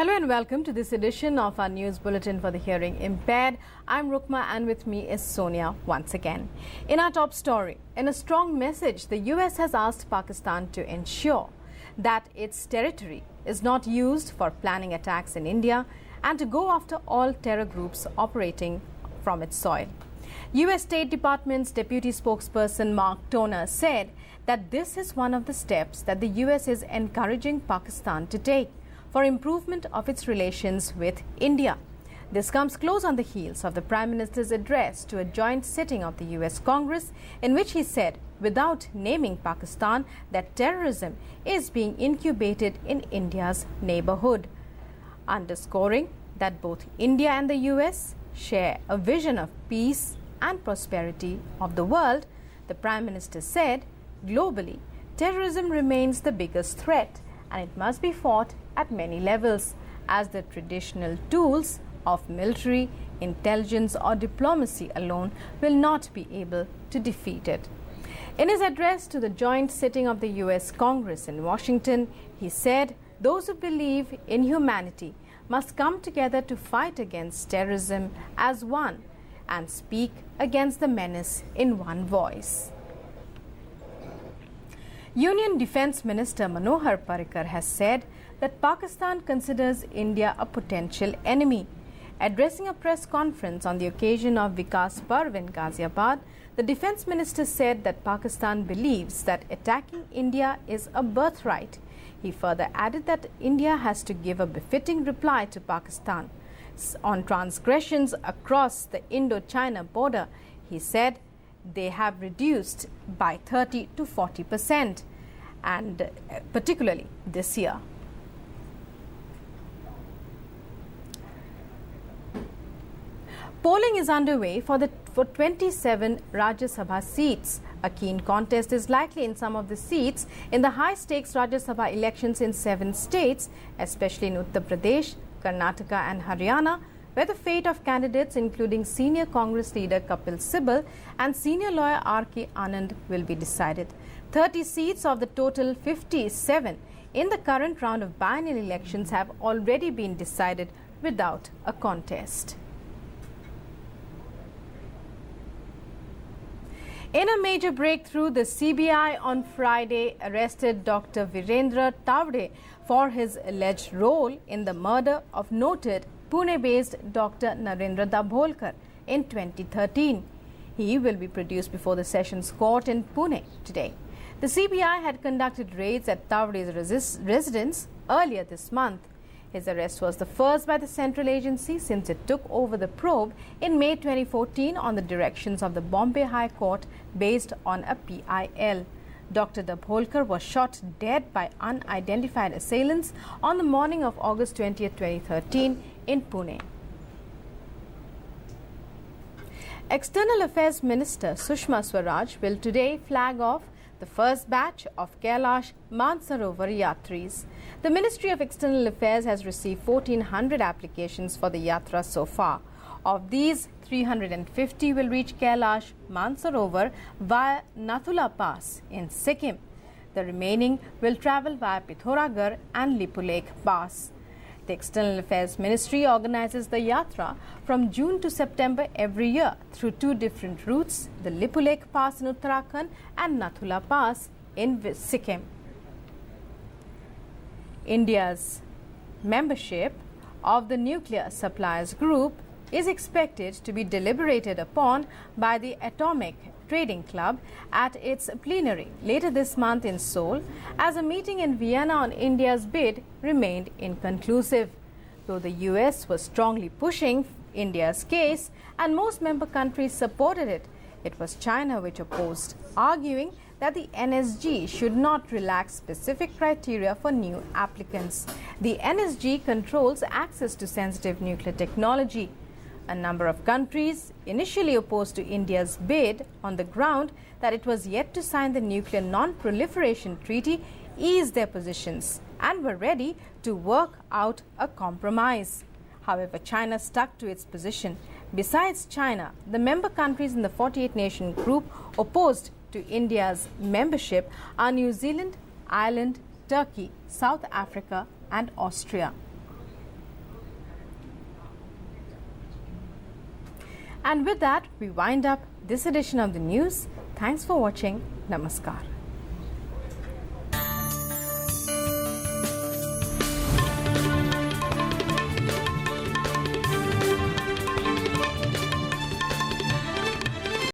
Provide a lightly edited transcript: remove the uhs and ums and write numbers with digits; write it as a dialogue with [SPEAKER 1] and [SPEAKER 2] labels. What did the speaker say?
[SPEAKER 1] Hello and welcome to this edition of our news bulletin for the hearing impaired. I'm Rukma and with me is Sonia once again. In our top story, in a strong message, the US has asked Pakistan to ensure that its territory is not used for planning attacks in India and to go after all terror groups operating from its soil. US State Department's deputy spokesperson Mark Toner said that this is one of the steps that the US is encouraging Pakistan to take for improvement of its relations with India. This comes close on the heels of the Prime Minister's address to a joint sitting of the US Congress, in which he said, without naming Pakistan, that terrorism is being incubated in India's neighborhood, underscoring that both India and the US share a vision of peace and prosperity of the world. The Prime Minister said, globally, terrorism remains the biggest threat and it must be fought at many levels, as the traditional tools of military, intelligence or diplomacy alone will not be able to defeat it. In his address to the joint sitting of the US Congress in Washington, he said, those who believe in humanity must come together to fight against terrorism as one and speak against the menace in one voice. Union Defence Minister Manohar Parrikar has said that Pakistan considers India a potential enemy. Addressing a press conference on the occasion of Vikas Parv in Ghaziabad, the Defence Minister said that Pakistan believes that attacking India is a birthright. He further added that India has to give a befitting reply to Pakistan on transgressions across the Indo-China border. He said they have reduced by 30 to 40%, and particularly this year. Polling is underway for 27 Rajya Sabha seats. A keen contest is likely in some of the seats in the high-stakes Rajya Sabha elections in 7 states, especially in Uttar Pradesh, Karnataka and Haryana, where the fate of candidates including senior Congress leader Kapil Sibal and senior lawyer R.K. Anand will be decided. 30 seats of the total 57 in the current round of biennial elections have already been decided without a contest. In a major breakthrough, the CBI on Friday arrested Dr Virendra for his alleged role in the murder of noted Pune-based Dr Narendra Dabholkar in 2013. He will be produced before the Sessions Court in Pune today. The CBI had conducted raids at Tavde's residence earlier this month. His arrest was the first by the central agency since it took over the probe in May 2014 on the directions of the Bombay High Court based on a PIL. Dr. Dabholkar was shot dead by unidentified assailants on the morning of August 20, 2013 in Pune. External Affairs Minister Sushma Swaraj will today flag off the first batch of Kailash Mansarovar Yatris. The Ministry of External Affairs has received 1,400 applications for the Yatra so far. Of these, 350 will reach Kailash Mansarovar via Nathula Pass in Sikkim. The remaining will travel via Pithoragarh and Lipulekh Pass. The External Affairs Ministry organizes the Yatra from June to September every year through 2 different routes, the Lipulekh Pass in Uttarakhand and Nathula Pass in Sikkim. India's membership of the Nuclear Suppliers Group is expected to be deliberated upon by the Atomic Trading Club at its plenary later this month in Seoul, as a meeting in Vienna on India's bid remained inconclusive. Though the US was strongly pushing India's case and most member countries supported it, it was China which opposed, arguing that the NSG should not relax specific criteria for new applicants. The NSG controls access to sensitive nuclear technology. A number of countries initially opposed to India's bid on the ground that it was yet to sign the Nuclear Non-Proliferation Treaty eased their positions and were ready to work out a compromise. However, China stuck to its position. Besides China, the member countries in the 48-nation group opposed to India's membership are New Zealand, Ireland, Turkey, South Africa and Austria. And with that, we wind up this edition of the news. Thanks for watching. Namaskar.